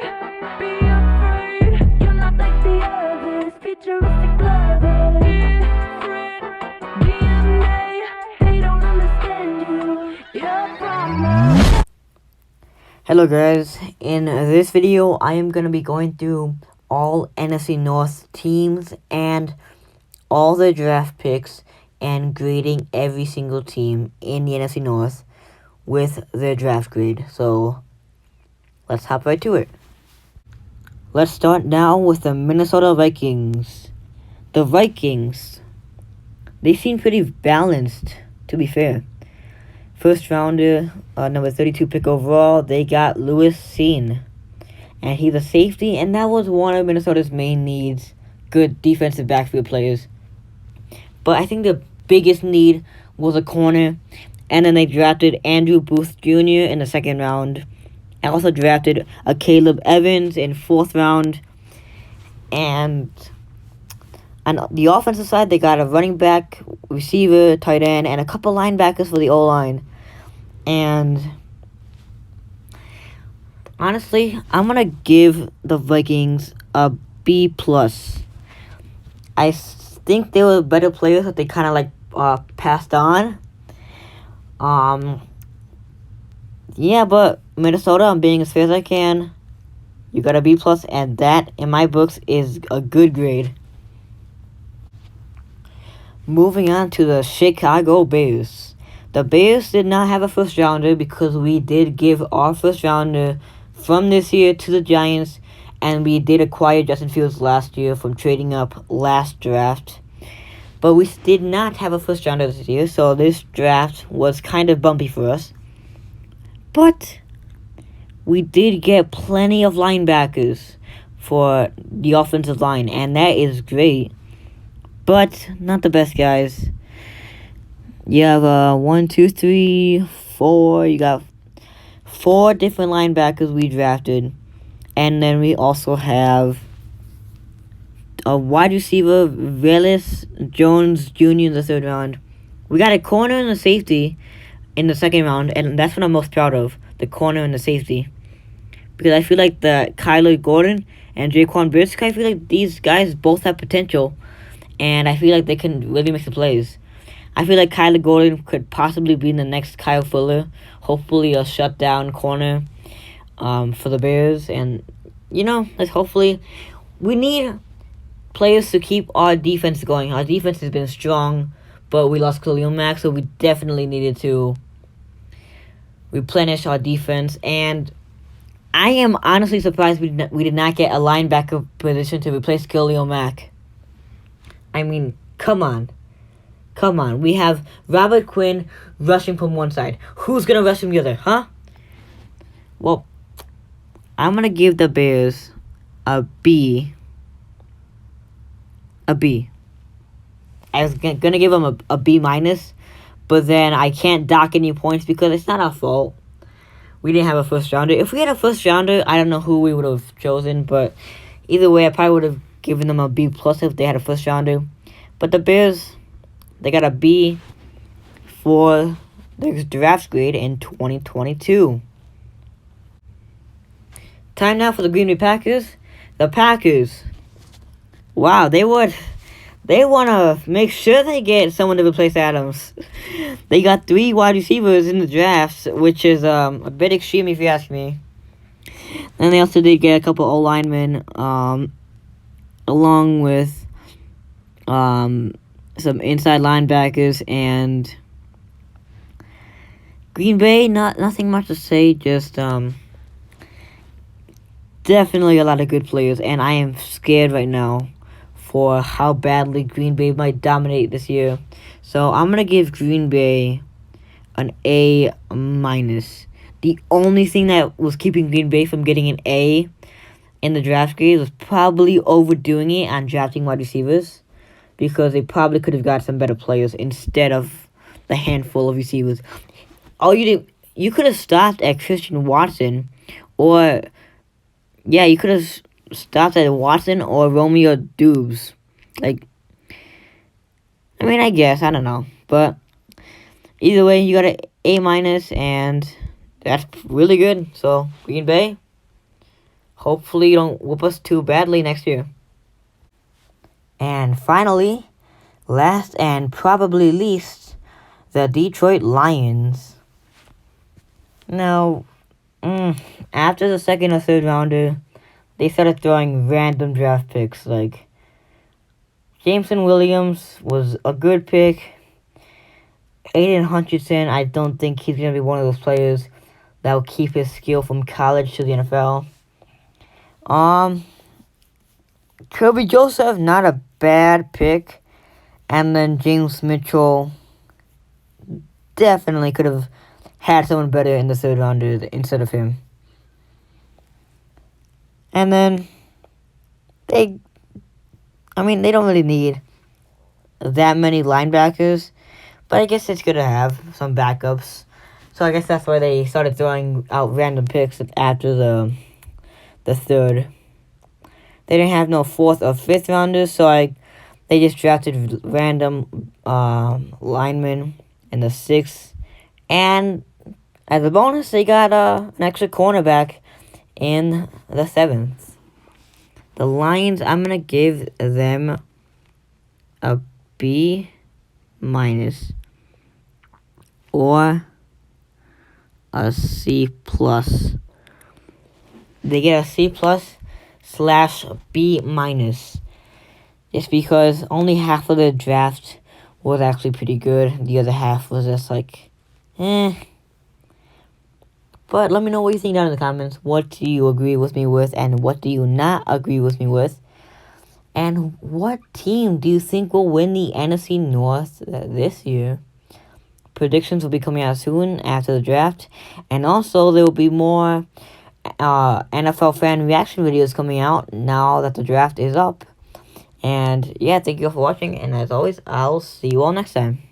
be afraid. You're not like the others, futuristic lovers. Different DNA, they don't understand you. Your problem. Hello guys, in this video I am going to be going through all NFC North teams and all the draft picks and grading every single team in the NFC North with their draft grade. So let's hop right to it. Let's start now with the Minnesota Vikings. The Vikings, they seem pretty balanced, to be fair. First rounder, number 32 pick overall, they got Lewis Seen. And he's a safety, and that was one of Minnesota's main needs. Good defensive backfield players. But I think the biggest need was a corner. And then they drafted Andrew Booth Jr. in the second round. And also drafted a Caleb Evans in fourth round. And on the offensive side, they got a running back, receiver, tight end, and a couple linebackers for the O-line. And honestly, I'm going to give the Vikings a B+. I think they were better players that they kind of like passed on. Yeah, but Minnesota, I'm being as fair as I can. You got a B+, and that, in my books, is a good grade. Moving on to the Chicago Bears. The Bears did not have a first rounder because we did give our first rounder from this year to the Giants, and we did acquire Justin Fields last year from trading up last draft. But we did not have a first rounder this year, so this draft was kind of bumpy for us. But we did get plenty of linebackers for the offensive line, and that is great. But not the best, guys. You have 1, 2, 3, 4. You got 4 different linebackers we drafted. And then we also have a wide receiver, Velus Jones Jr. in the third round. We got a corner and a safety in the second round. And that's what I'm most proud of. The corner and the safety. Because I feel like the Kyler Gordon and Jaquan Brisk, I feel like these guys both have potential. And I feel like they can really make the plays. I feel like Kyler Gordon could possibly be the next Kyle Fuller. Hopefully a shutdown corner for the Bears. And, you know, let's hopefully... We need players to keep our defense going. Our defense has been strong, but we lost Khalil Mack, so we definitely needed to replenish our defense. And I am honestly surprised we did not get a linebacker position to replace Khalil Mack. I mean, come on. Come on. We have Robert Quinn rushing from one side. Who's going to rush from the other, huh? Well, I'm going to give the Bears a B. A B. I was going to give them a B-, but then I can't dock any points because it's not our fault. We didn't have a first rounder. If we had a first rounder, I don't know who we would have chosen, but either way, I probably would have given them a B+ if they had a first rounder. But the Bears, they got a B for their draft grade in 2022. Time now for the Green Bay Packers. The Packers, wow, they want to make sure they get someone to replace Adams. They got 3 wide receivers in the drafts, which is a bit extreme if you ask me. And they also did get a couple O-linemen, along with some inside linebackers. And Green Bay, nothing much to say, just definitely a lot of good players, and I am scared right now for how badly Green Bay might dominate this year. So I'm going to give Green Bay an A-. The only thing that was keeping Green Bay from getting an A in the draft grade was probably overdoing it on drafting wide receivers, because they probably could have got some better players instead of the handful of receivers. You could have stopped at Christian Watson, or you could have stopped at Watson or Romeo Doubs. I guess, I don't know. But either way, you got an A-, and that's really good. So, Green Bay, Hopefully you don't whoop us too badly next year. And finally, last and probably least, the Detroit Lions. Now, after the second or third rounder, they started throwing random draft picks. Like, Jameson Williams was a good pick. Aiden Hutchinson, I don't think he's going to be one of those players that will keep his skill from college to the NFL. Kirby Joseph, not a bad pick. And then James Mitchell definitely could have had someone better in the third rounder instead of him. And then they don't really need that many linebackers, but I guess it's good to have some backups. So I guess that's why they started throwing out random picks after the third. They didn't have no fourth or fifth rounders, so they just drafted random linemen in the sixth. And as a bonus, they got an extra cornerback in the seventh. The Lions, I'm going to give them a B minus or a C plus. They get a C plus / B minus. Just because only half of the draft was actually pretty good. The other half was just like, eh. But let me know what you think down in the comments. What do you agree with me with, and what do you not agree with me with? And what team do you think will win the NFC North this year? Predictions will be coming out soon after the draft. And also, there will be more NFL fan reaction videos coming out now that the draft is up. And yeah, thank you all for watching. And as always, I'll see you all next time.